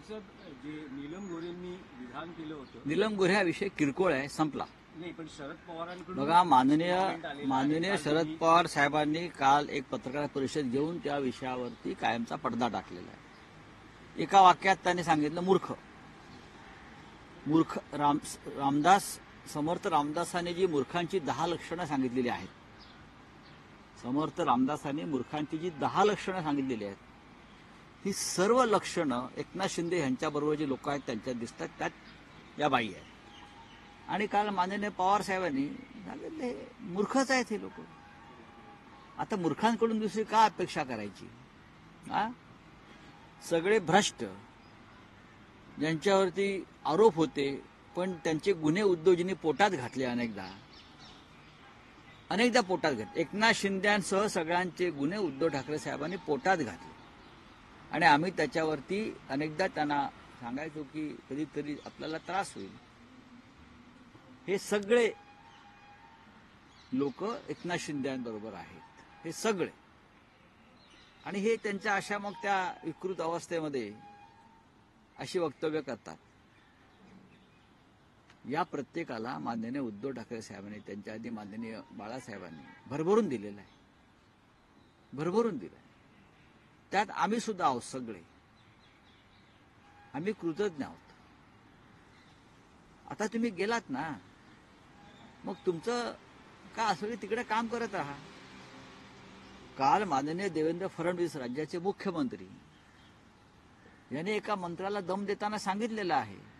साहेब, जे नीलम गोऱ्हेंनी विधान केलं होतं, नीलम गोऱ्हे हा विषय किरकोळ आहे, संपला. नाही पण शरद पवारांकडून बघा, comment आलेला आहे. माननीय काल शरद तुम्ही- पवार साहेबांनी काल एक पत्रकार परिषद घेऊन त्या विषयावरती कायमचा पडदा टाकलेला आहे. एका वाक्यात त्यांनी सांगितलं मूर्ख. रामदास समर्थ रामदासांनी जी मूर्खांची 10 लक्षणं सांगितलेली आहेत, समर्थ रामदासांनी मूर्खांची जी 10 लक्षणं सांगितलेली आहेत, ही सर्व लक्षणं एकनाथ शिंदे यांच्याबरोबर जे लोक आहेत त्यांच्यात दिसतात, त्यात या बाई आहेत. आणि काल माननीय पवार साहेबांनी सांगितले मूर्खच आहेत हे लोक. आता मूर्खांकडून दुसरी का अपेक्षा करायची? सगळे भ्रष्ट, ज्यांच्यावरती आरोप होते पण त्यांचे गुन्हे उद्योजनी पोटात घातले, अनेकदा पोटात घातले. एकनाथ शिंदेसह सगळ्यांचे गुन्हे उद्धव ठाकरे साहेबांनी पोटात घातले आणि आम्ही त्याच्यावरती अनेकदा त्यांना सांगायचो की कधीतरी आपल्याला त्रास होईल. हे सगळे लोक एकनाथ शिंदेबरोबर आहेत, हे सगळे. आणि हे त्यांच्या अशा मग त्या विकृत अवस्थेमध्ये अशी वक्तव्य करतात. या प्रत्येकाला माननीय उद्धव ठाकरे साहेबांनी, त्यांच्या आधी माननीय बाळासाहेबांनी भरभरून दिलेलं आहे, भरभरून दिलं. त्यात आम्ही सुद्धा आहोत, सगळे आम्ही कृतज्ञ आहोत. आता तुम्ही गेलात ना, मग तुमचं का असं तिकडे काम करत राहा. काल माननीय देवेंद्र फडणवीस राज्याचे मुख्यमंत्री यांनी एका मंत्र्याला दम देताना सांगितलेलं आहे,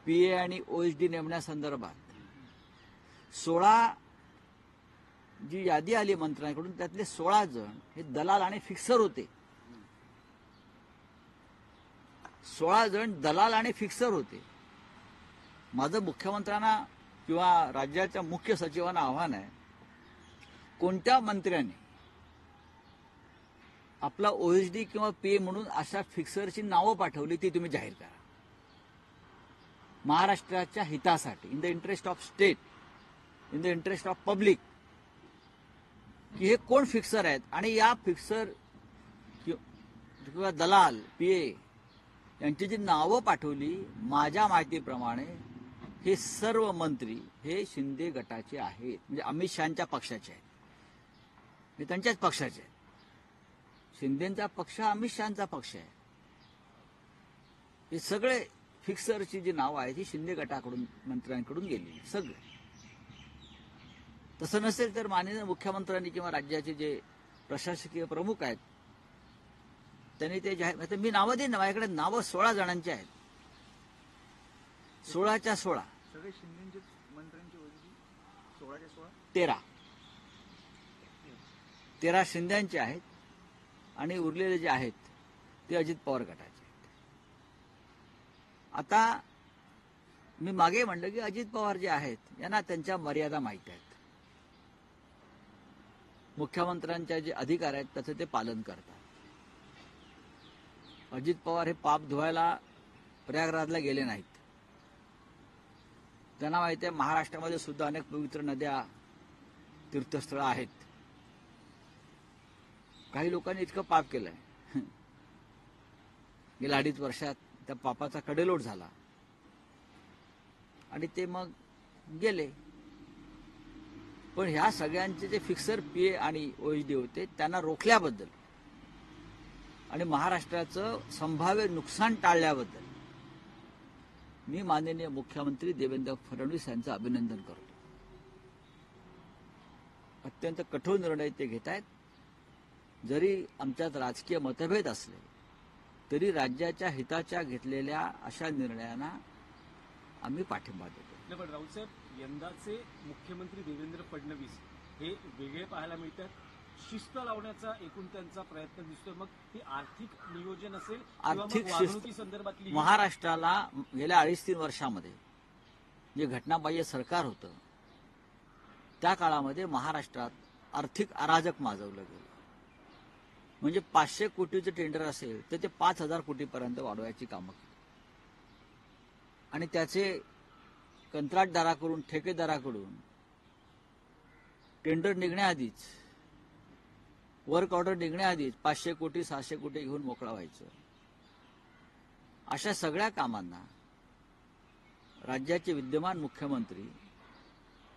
पीए आणि ओएसडी नेमण्यासंदर्भात 16 जी यादी आली मंत्र्यांकडून त्यातले 16 जण हे दलाल आणि फिक्सर होते. 16 जण दलाल आणि फिक्सर होते. माझं मुख्यमंत्र्यांना किंवा राज्याच्या मुख्य सचिवांना आव्हान आहे, कोणत्या मंत्र्याने आपला ओएसडी किंवा पीए म्हणून अशा फिक्सरची नावं पाठवली ती तुम्ही जाहीर करा. महाराष्ट्राच्या हितासाठी, in the interest of state, in the interest of public, की हे कोण फिक्सर आहेत आणि या फिक्सर किंवा दलाल पीए यांची जी नावं पाठवली, माझ्या माहितीप्रमाणे हे सर्व मंत्री हे शिंदे गटाचे आहेत, म्हणजे अमित शहांच्या पक्षाचे आहेत, हे त्यांच्याच पक्षाचे आहेत. शिंदेचा पक्ष अमित शहांचा पक्ष आहे. हे सगळे फिक्सरची जी नावं आहेत ही शिंदे गटाकडून, मंत्र्यांकडून गेलेली सगळे. तसं नसेल तर माननीय मुख्यमंत्र्यांनी किंवा राज्याचे जे प्रशासकीय प्रमुख आहेत त्यांनी ते जाहीर, मी नावं देईन ना, माझ्याकडे नावं 16 जणांची आहेत, 16च्या 16. सगळे शिंदेचे मंत्र्यांची 16च्या 16, 13 शिंदेचे आहेत आणि उरलेले जे आहेत ते अजित पवार गटाचे आहेत. आता मी मागे म्हणलं की अजित पवार जे आहेत यांना त्यांच्या मर्यादा माहीत आहेत. मुख्यमंत्र्यांच्या जे अधिकार आहेत त्याचं ते पालन करतात. अजित पवार हे पाप धुवायला प्रयागराजला गेले नाहीत. त्यांना माहिती आहे महाराष्ट्रामध्ये सुद्धा अनेक पवित्र नद्या, तीर्थस्थळं आहेत. काही लोकांनी इतकं पाप केलंय, गेल्या 2.5 वर्षात त्या पापाचा कडेलोट झाला आणि ते मग गेले. पण ह्या सगळ्यांचे जे फिक्सर पीए आणि ओएसडी होते त्यांना रोखल्याबद्दल आणि महाराष्ट्राचं संभाव्य नुकसान टाळल्याबद्दल मी माननीय मुख्यमंत्री देवेंद्र फडणवीस यांचं अभिनंदन करतो. अत्यंत कठोर निर्णय ते घेत आहेत. जरी आमच्यात राजकीय मतभेद असले तरी राज्याच्या हिताच्या घेतलेल्या अशा निर्णयांना आम्ही पाठिंबा देतो. पण राऊतसाहेब, यंदाचे मुख्यमंत्री देवेंद्र फडणवीस हे वेगळे पाहायला मिळतात. शिस्त लावण्याचा एकूण त्यांचा प्रयत्न दिसतोय. मग ही आर्थिक नियोजन असेल, आर्थिक शिस्त संदर्भातली महाराष्ट्राला गेल्या 2.5-3 वर्षामध्ये जे घटनाबाह्य सरकार होतं त्या काळामध्ये महाराष्ट्रात आर्थिक अराजक माजवलं गेलं. म्हणजे 500 कोटीचं टेंडर असेल तर ते 5,000 कोटीपर्यंत वाढवायची कामं केली आणि त्याचे कंत्राटदाराकडून, ठेकेदाराकडून टेंडर निघण्याआधीच, वर्क ऑर्डर निघण्याआधीच 500 कोटी 600 कोटी घेऊन मोकळा व्हायचं. अशा सगळ्या कामांना राज्याचे विद्यमान मुख्यमंत्री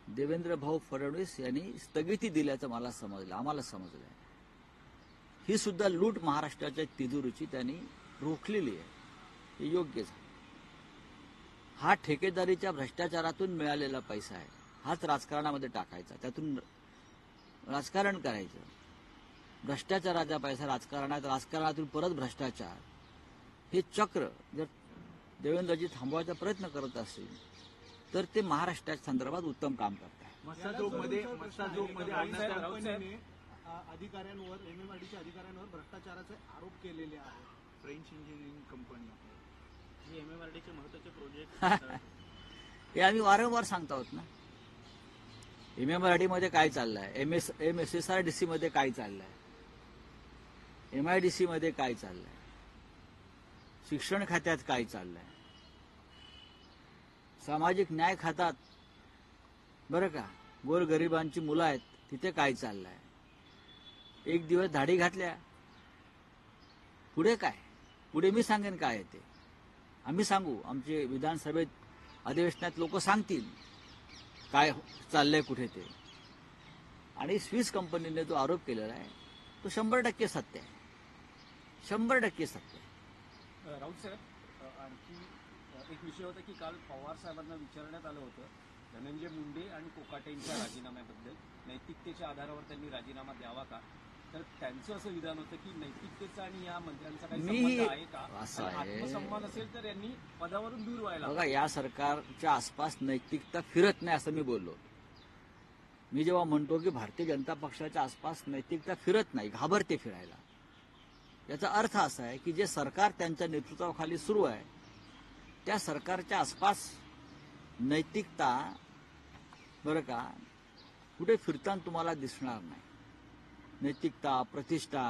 देवेंद्र भाऊ फडणवीस यांनी स्थगिती दिल्याचं मला समजलं, आम्हाला समजलं. ही सुद्धा लूट महाराष्ट्राच्या तिजोरीची त्यांनी रोखलेली आहे. हे योग्य झालं. हा ठेकेदारीच्या भ्रष्टाचारातून मिळालेला पैसा आहे, हाच राजकारणामध्ये टाकायचा, त्यातून राजकारण करायचं. भ्रष्टाचाराचा पैसा राजकारणात, राजकारणातून परत भ्रष्टाचार, हे चक्र जर देवेंद्रजी थांबवायचा प्रयत्न करत असतील तर ते महाराष्ट्राच्या संदर्भात उत्तम काम करत आहे. मस्साजोगमध्ये अधिकाऱ्यांवर MMRDच्या अधिकाऱ्यांवर भ्रष्टाचाराचे आरोप केलेले आहेत. फ्रेंच इंजिनिअरिंग कंपनी आहे, MMRDचे महत्त्वाचे प्रोजेक्ट हे आम्ही वारंवार सांगतो आहोत ना. MMRD मध्ये काय चाललंय, MSSRDC मध्ये काय चाललंय, MIDC मध्ये काय चाललंय, शिक्षण खात्यात काय चाललंय, सामाजिक न्याय खात्यात बरं का गोरगरिबांची मुलं आहेत तिथे काय चाललंय. एक दिवस धाडी घातल्या, पुढे काय, पुढे मी सांगेन काय आहे ते. आम्ही सांगू, आमचे विधानसभेत अधिवेशनात लोक सांगतील काय चाललंय कुठे ते. आणि स्विस कंपनीने जो आरोप केलेला आहे तो 100% सत्य आहे, 100% सत्य आहे. राऊत साहेब, आणखी एक विषय होता की काल पवार साहेबांना विचारण्यात आलं होतं धनंजय मुंडे आणि कोकाटेंच्या राजीनाम्याबद्दल, नैतिकतेच्या आधारावर त्यांनी राजीनामा द्यावा का. तर त्यांचं असं विधान होतं की नैतिकतेचा आणि या मंत्र्यांचा काही संबंध आहे का, असं आणि आहे. आत्मसन्मान असेल तर यांनी पदावरून दूर व्हायला बघा, या सरकारच्या आसपास नैतिकता फिरत नाही असं मी बोललो. मी जेव्हा म्हणतो की भारतीय जनता पक्षाच्या आसपास नैतिकता फिरत नाही, घाबरते फिरायला, याचा अर्थ असा आहे की जे सरकार त्यांच्या नेतृत्वाखाली सुरू आहे त्या सरकारच्या आसपास नैतिकता बरं का कुठे फिरताना तुम्हाला दिसणार नाही. नैतिकता, प्रतिष्ठा,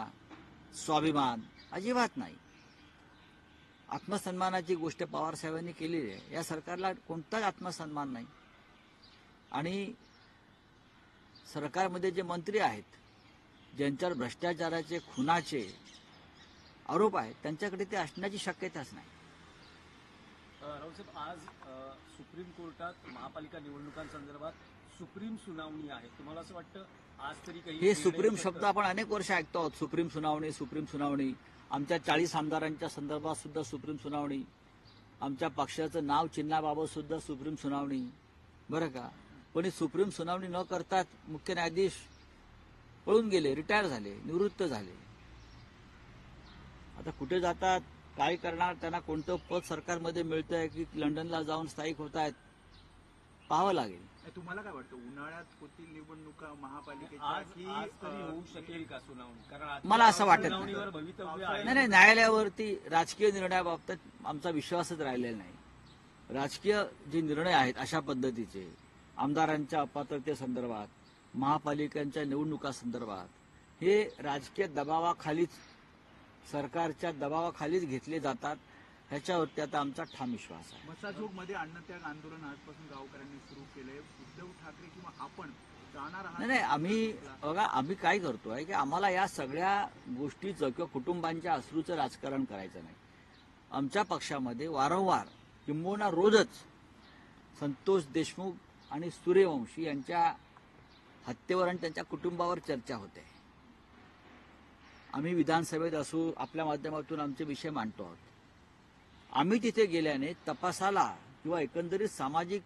स्वाभिमान अजिबात नाही. आत्मसन्मानाची गोष्ट पवार साहेबांनी केलेली आहे. या सरकारला कोणताच आत्मसन्मान नाही. आणि सरकारमध्ये जे मंत्री आहेत ज्यांच्यावर भ्रष्टाचाराचे, खुनाचे आरोप आहेत त्यांच्याकडे ते असण्याची शक्यताच नाही. राऊतसाहेब, आज सुप्रीम कोर्टात महापालिका निवडणुकांसंदर्भात सुप्रीम सुनावणी आहे. तुम्हाला असं वाटतं आज तरी काही हे सुप्रीम शब्द आपण अनेक वर्ष ऐकतो आहोत. सुप्रीम सुनावणी, सुप्रीम सुनावणी. आमच्या 40 आमदारांच्या संदर्भात सुद्धा सुप्रीम सुनावणी, आमच्या पक्षाचं नाव चिन्हाबाबत सुद्धा सुप्रीम सुनावणी, बरं का. पण ही सुप्रीम सुनावणी न करतात मुख्य न्यायाधीश पळून गेले, रिटायर झाले, निवृत्त झाले. आता कुठे जातात, काय करणार, त्यांना कोणतं पद सरकारमध्ये मिळतंय की लंडनला जाऊन स्थायिक होत आहेत, पाहावं लागेल. तुम्हाला काय वाटतं उन्हाळ्यात होतील निवडणुका महापालिकेच्या आज की आज तरी होऊ शकेल का सुनावणी, कारण आज मला असं वाटत नाही. सुनावणीवर भवितव्य आहे. नाही, न्यायालयावरती राजकीय निर्णयाबाबत आमचा विश्वासच राहिलेला नाही. राजकीय जे निर्णय आहेत अशा पद्धतीचे आमदारांच्या अपात्रतेसंदर्भात, महापालिकांच्या निवडणुकांसंदर्भात, हे राजकीय दबावाखालीच, सरकारच्या दबावाखालीच घेतले जातात. ह्याच्यावरती आता आमचा ठाम विश्वास आहे. मस्साजोगमध्ये अन्नत्याग आंदोलन आजपासून गावकऱ्यांनी सुरू केलंय. उद्धव ठाकरे किंवा आपण जाणार आहात? नाही, आम्ही काय करतोय की आम्हाला या सगळ्या गोष्टीचं किंवा कुटुंबांच्या अश्रूचं राजकारण करायचं नाही. आमच्या पक्षामध्ये वारंवार किंबहुना रोजच संतोष देशमुख आणि सूर्यवंशी यांच्या हत्येवर आणि त्यांच्या कुटुंबावर चर्चा होते. आम्ही विधानसभेत असू, आपल्या माध्यमातून आमचे विषय मांडतो आहोत. आम्ही तिथे गेल्याने तपासाला किंवा एकंदरीत सामाजिक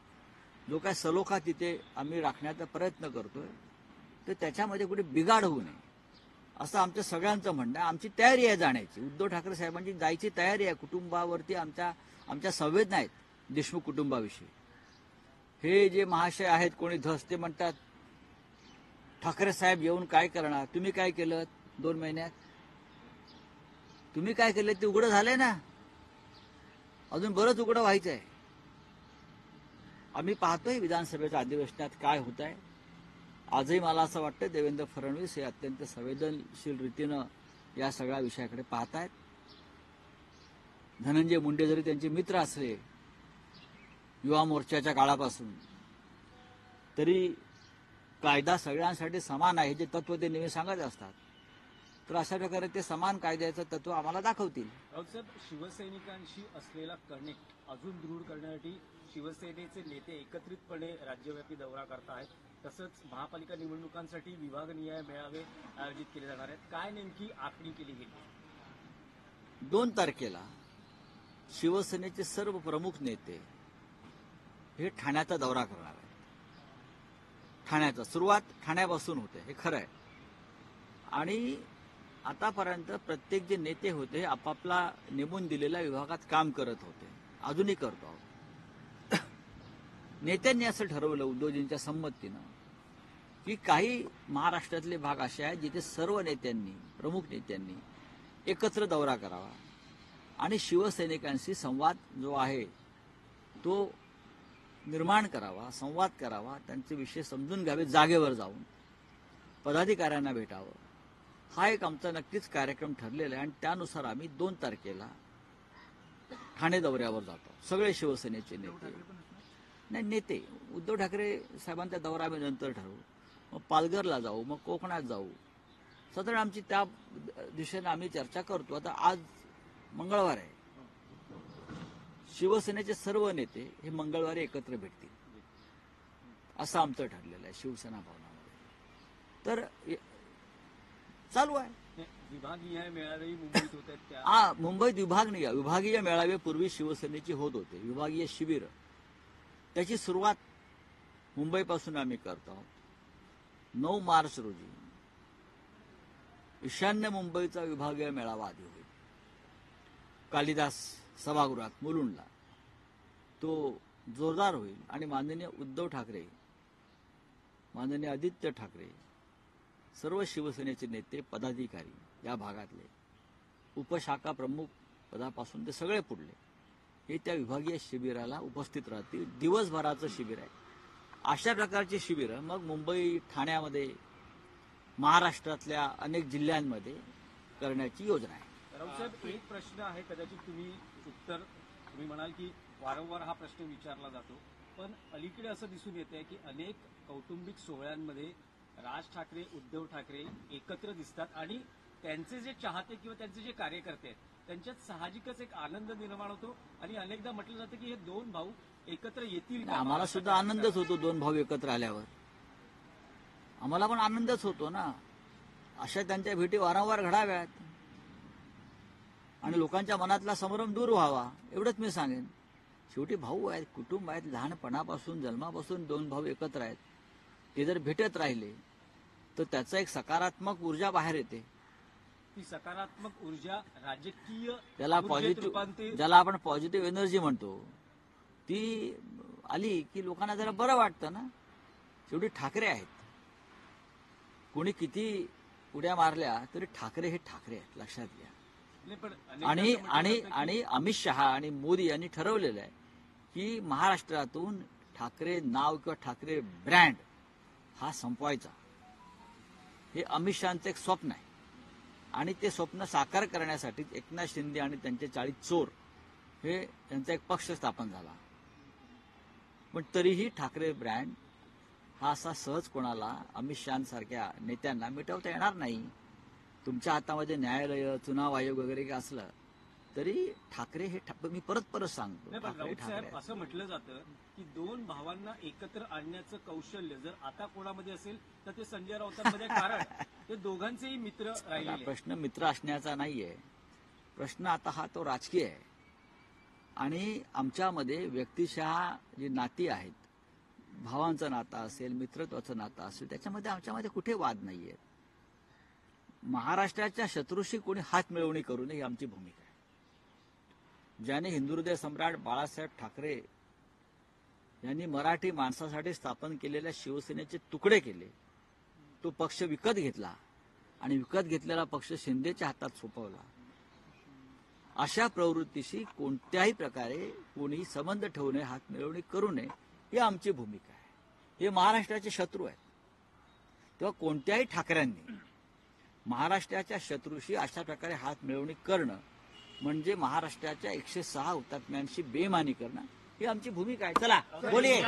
जो काय सलोखा तिथे आम्ही राखण्याचा प्रयत्न करतोय तर त्याच्यामध्ये कुठे बिघाड होऊ नये असं आमच्या सगळ्यांचं म्हणणं आहे. आमची तयारी आहे जाण्याची. उद्धव ठाकरे साहेबांची जायची तयारी आहे. कुटुंबावरती आमच्या संवेदना आहेत देशमुख कुटुंबाविषयी. हे जे महाशय आहेत कोणी धस, ते म्हणतात ठाकरे साहेब येऊन काय करणार, तुम्ही काय केलं 2 महिन्यात, तुम्ही काय केलं ते उघडं झालंय ना, अजून बरंच उघडं व्हायचं आहे. आम्ही पाहतोय विधानसभेच्या अधिवेशनात काय होत आहे. आजही मला असं वाटतं देवेंद्र फडणवीस हे अत्यंत संवेदनशील रीतीनं या सगळ्या विषयाकडे पाहत आहेत. धनंजय मुंडे जरी त्यांचे मित्र असले युवा मोर्चाच्या काळापासून, तरी कायदा सगळ्यांसाठी समान आहे हे जे तत्व ते नेहमी सांगत असतात. तर अशा प्रकारे ते समान कायद्याचं तत्व आम्हाला दाखवतील. राऊतसाहेब, शिवसैनिकांशी असलेला कनेक्ट अजून दृढ करण्यासाठी शिवसेनेचे नेते एकत्रितपणे राज्यव्यापी दौरा करतायत. तसंच महापालिका निवडणुकांसाठी विभागनिहाय मेळावे आयोजित केले जाणार आहेत. काय नेमकी आखणी केली गेली? 2 तारखेला शिवसेनेचे सर्व प्रमुख नेते हे ठाण्याचा दौरा करणार आहेत. ठाण्याचा सुरुवात ठाण्यापासून होते, हे खरं आहे. आणि आतापर्यंत प्रत्येक जे नेते होते आपापला नेमून दिलेल्या विभागात काम करत होते, अजूनही करतो आहोत. नेत्यांनी असं ठरवलं उद्धवजींच्या संमतीनं की काही महाराष्ट्रातले भाग असे आहेत जिथे सर्व नेत्यांनी, प्रमुख नेत्यांनी एकत्र दौरा करावा आणि शिवसैनिकांशी संवाद जो आहे तो निर्माण करावा, संवाद करावा, त्यांचे विषय समजून घ्यावे, जागेवर जाऊन पदाधिकाऱ्यांना भेटावं. हा एक आमचा नक्कीच कार्यक्रम ठरलेला आहे आणि त्यानुसार आम्ही 2 तारखेला ठाणे दौऱ्यावर जातो. सगळे शिवसेनेचे नेते, नाही नेते, उद्धव ठाकरे साहेबांचा दौरा आम्ही नंतर ठरवू. मग पालघरला जाऊ, मग कोकणात जाऊ. साधारण आमची त्या दिशेने आम्ही चर्चा करतो. आता आज मंगळवार आहे, शिवसेनेचे सर्व नेते हे मंगळवारी एकत्र भेटतील असं आमचं ठरलेलं आहे शिवसेना भवनामध्ये. तर चालू आहे. विभागनिहाय मेळावेही मुंबईत होत आहेत त्या मुंबईत विभागीय मेळावे पूर्वी शिवसेनेचे होत होते, विभागीय शिबिर. त्याची सुरुवात मुंबईपासून आम्ही करतो आहोत. 9 मार्च रोजी ईशान्य मुंबईचा विभागीय मेळावा आधी होईल कालिदास सभागृहात मुलुंडला. तो जोरदार होईल आणि माननीय उद्धव ठाकरे, माननीय आदित्य ठाकरे, सर्व शिवसेनेचे नेते, पदाधिकारी या भागातले, उपशाखा प्रमुख पदापासून ते सगळे पुढले हे त्या विभागीय शिबिराला उपस्थित राहतील. दिवसभराचं शिबिर आहे. अशा प्रकारची शिबिरं मग मुंबई, ठाण्यामध्ये, महाराष्ट्रातल्या अनेक जिल्ह्यांमध्ये करण्याची योजना आहे. राऊतसाहेब, एक प्रश्न आहे, कदाचित तुम्ही म्हणाल की वारंवार हा प्रश्न विचारला जातो, पण अलीकडे असं दिसून येतंय की अनेक कौटुंबिक सोहळ्यांमध्ये राज ठाकरे, उद्धव ठाकरे एकत्र दिसतात आणि त्यांचे जे चाहते किंवा त्यांचे जे कार्यकर्ते आहेत त्यांच्यात साहजिकच एक आनंद निर्माण होतो आणि अनेकदा म्हटलं जातं की हे 2 भाऊ एकत्र येतील का? आम्हाला सुद्धा आनंदच होतो 2 भाऊ एकत्र आल्यावर. आम्हाला पण आनंदच होतो ना. अशा त्यांच्या भेटी वारंवार घडाव्यात आणि लोकांच्या मनातला संभ्रम दूर व्हावा, एवढंच मी सांगेन. शेवटी भाऊ आहेत, कुटुंब आहेत, लहानपणापासून जन्मापासून 2 भाऊ एकत्र आहेत. ते जर भेटत राहिले तर त्याचा एक सकारात्मक ऊर्जा बाहेर येते. ती सकारात्मक ऊर्जा राजकीय ज्याला आपण पॉझिटिव्ह एनर्जी म्हणतो ती आली की लोकांना जरा बरं वाटतं ना. शेवटी ठाकरे आहेत. कोणी किती उड्या मारल्या तरी ठाकरे हे ठाकरे आहेत, लक्षात घ्या. आणि अमित शहा आणि मोदी यांनी ठरवलेलं आहे की महाराष्ट्रातून ठाकरे नाव किंवा ठाकरे ब्रँड हा संपवायचा. हे अमित शहांचं एक स्वप्न आहे आणि ते स्वप्न साकार करण्यासाठी एकनाथ शिंदे आणि त्यांचे 40 चोर हे त्यांचा एक पक्ष स्थापन झाला. पण तरीही ठाकरे ब्रँड हा असा सहज कोणाला, अमित शहांसारख्या नेत्यांना मिटवता येणार नाही. तुमच्या हातामध्ये न्यायालय, चुनाव आयोग वगैरे काय असलं तरी ठाकरे हे मी परत सांगतो. साहेब, असं म्हटलं जातं की 2 भावांना एकत्र आणण्याचं कौशल्य जर आता कोणामध्ये असेल तर ते संजय राऊतांमध्ये, कारण ते दोघांचेही मित्र राहिले. प्रश्न मित्र असण्याचा नाहीये. प्रश्न आता हा तो राजकीय आहे आणि आमच्यामध्ये व्यक्तिशः जी नाती आहेत, भावांचं नातं असेल, मित्रत्वाचं नातं असेल, त्याच्यामध्ये आमच्यामध्ये कुठे वाद नाहीये. महाराष्ट्राच्या शत्रूशी कोणी हात मिळवणी करू नये ही आमची भूमिका आहे. ज्याने हिंदुहृदय सम्राट बाळासाहेब ठाकरे यांनी मराठी माणसासाठी स्थापन केलेल्या शिवसेनेचे तुकडे केले, तो पक्ष विकत घेतला आणि विकत घेतलेला पक्ष शिंदेच्या हातात सोपवला. अशा प्रवृत्तीशी कोणत्याही प्रकारे कोणी संबंध ठेवू नये, हात मिळवणी करू नये ही आमची भूमिका आहे. हे महाराष्ट्राचे शत्रू आहेत. तेव्हा कोणत्याही ठाकऱ्यांनी महाराष्ट्राच्या शत्रूशी अशा प्रकारे हात मिळवणी करणं म्हणजे महाराष्ट्राच्या 106 हुतात्म्यांशी बेईमानी करणं ही आमची भूमिका आहे. चला बोलिये.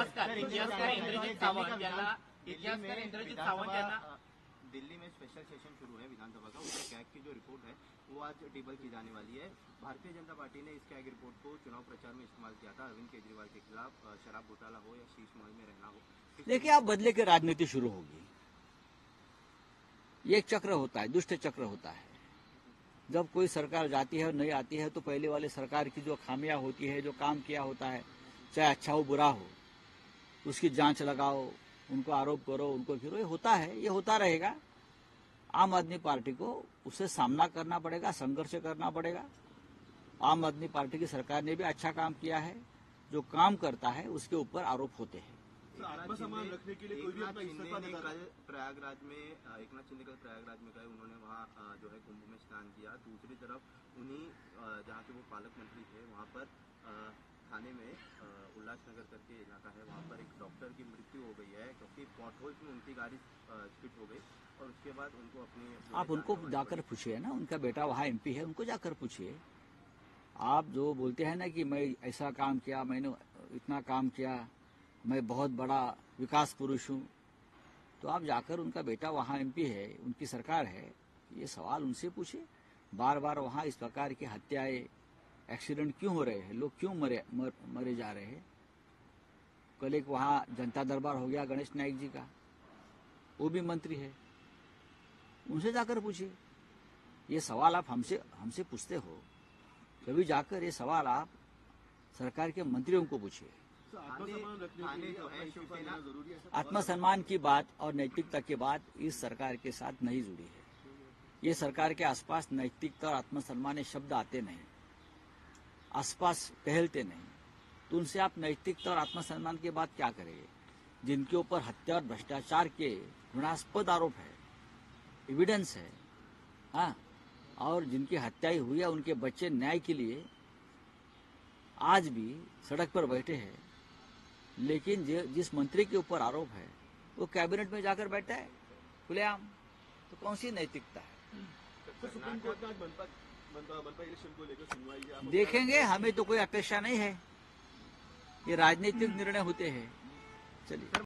दिल्ली में स्पेशल सेशन शुरू है विधानसभा का, उसके कैग की जो रिपोर्ट है वो आज टेबल की जाने वाली है। भारतीय जनता पार्टी ने इस कैग रिपोर्ट को चुनाव प्रचार में इस्तेमाल किया था अरविंद केजरीवाल के खिलाफ, शराब घोटाला हो या शीश महल में रहना हो। देखिए, आप बदले की राजनीति शुरू होगी। ये एक चक्र होता है, दुष्ट चक्र होता है। जब कोई सरकार जाती है और नहीं आती है तो पहले वाले सरकार की जो खामियां होती है, जो काम किया होता है, चाहे अच्छा हो बुरा हो, उसकी जांच लगाओ, उनको आरोप करो, उनको फिरो, ये होता है, ये होता रहेगा। आम आदमी पार्टी को उससे सामना करना पड़ेगा, संघर्ष करना पड़ेगा। आम आदमी पार्टी की सरकार ने भी अच्छा काम किया है, जो काम करता है उसके ऊपर आरोप होते हैं। आत्मसम्मान रखने के लिए कोई भी अपना इस्तीफा ने देता कल प्रयागराज में एकनाथ शिंदे कल प्रयागराज में गए, उन्होंने वहाँ जो है कुंभ में स्नान किया। दूसरी तरफ उन्हीं जहाँ के वो पालक मंत्री थे वहाँ पर थाने में उल्लासनगर करके इलाका है, वहाँ पर एक डॉक्टर की मृत्यु हो गई है क्योंकि पॉटहोल्स में उनकी गाड़ी स्किट हो गई और उसके बाद उनको अपनी आप उनको जाकर पूछिए ना, उनका बेटा वहाँ एमपी है, उनको जाकर पूछिए। आप जो बोलते हैं ना कि मैं ऐसा काम किया, मैंने इतना काम किया, मैं बहुत बड़ा विकास पुरुष हूँ, तो आप जाकर उनका बेटा वहाँ एमपी है, उनकी सरकार है, ये सवाल उनसे पूछिए। बार बार वहाँ इस प्रकार की हत्याएं, एक्सीडेंट क्यों हो रहे हैं, लोग क्यों मरे जा रहे हैं। कल एक वहाँ जनता दरबार हो गया गणेश नाइक जी का, वो भी मंत्री है, उनसे जाकर पूछिए। ये सवाल आप हमसे पूछते हो, कभी जाकर ये सवाल आप सरकार के मंत्रियों को पूछिए। आत्मसम्मान रखने के लिए जो अपना है इस्तीफा शिवसेना देना जरूरी है सर। आत्मसम्मान की बात और नैतिकता की बात इस सरकार के साथ नहीं जुड़ी है। ये सरकार के आसपास नैतिकता और आत्मसम्मान शब्द आते नहीं, आसपास टहलते नहीं, तो उनसे आप नैतिकता और आत्मसम्मान की बात क्या करेंगे। जिनके ऊपर हत्या और भ्रष्टाचार के घृणास्पद आरोप है, एविडेंस है, हाँ, और जिनकी हत्याएं हुई है, उनके बच्चे न्याय के लिए आज भी सड़क पर बैठे हैं, लेकिन जिस मंत्री के ऊपर आरोप है वो कैबिनेट में जाकर बैठा है खुलेआम, तो कौन सी नैतिकता है। तो सुप्रीम कोर्ट ने आज बनपा इलेक्शन को लेकर सुनवाई की। आप देखेंगे, हमें तो कोई अपेक्षा नहीं है, ये राजनीतिक निर्णय होते हैं। चलिए।